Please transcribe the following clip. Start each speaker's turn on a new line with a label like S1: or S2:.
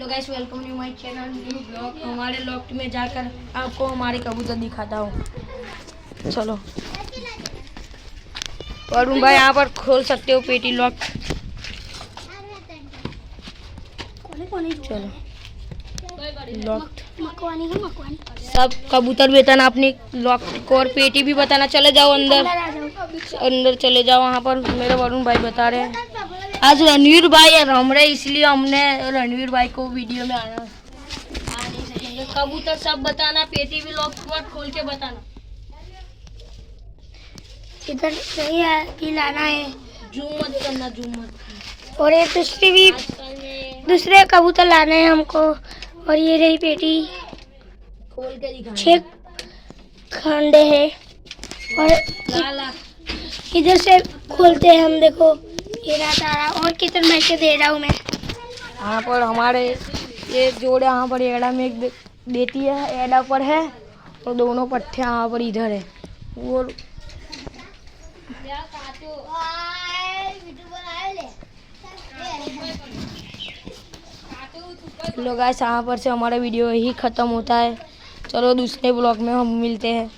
S1: Hello guys, welcome to my channel new blog. हमारे loft में जाकर आपको हमारे कबूतर दिखाता हूँ। चलो वरुण भाई, यहाँ पर खोल सकते हो पेटी लॉफ्ट। चलो लॉफ्ट सब कबूतर बताना अपनी लॉफ्ट को और पेटी भी बताना। चले जाओ अंदर, अंदर चले जाओ। वहाँ पर मेरे वरुण भाई बता रहे हैं आज रणवीर भाई और हम रहे, इसलिए हमने रणवीर भाई को वीडियो में आना आ नहीं सकेंगे। कबूतर सब बताना, पेटी भी लॉक खोल के बताना।
S2: इधर सही है कि लाना है,
S1: जूम मत करना, जूम मत।
S2: और ये दूसरे कबूतर लाने हैं हमको। और ये रही पेटी,
S1: खोल के दिखा।
S2: 6 खंडे हैं और इधर से खोलते हैं हम। देखो ये रहा, और कितने मैं के दे रहा हूँ मैं।
S1: यहाँ पर हमारे ये जोड़े यहाँ पर एड़ा में एक देती है, एड़ा पर है, और दोनों पट्टे यहाँ पर इधर है। वो लोग गाइस, यहाँ पर से हमारा वीडियो ही ख़त्म होता है। चलो दूसरे ब्लॉग में हम मिलते हैं।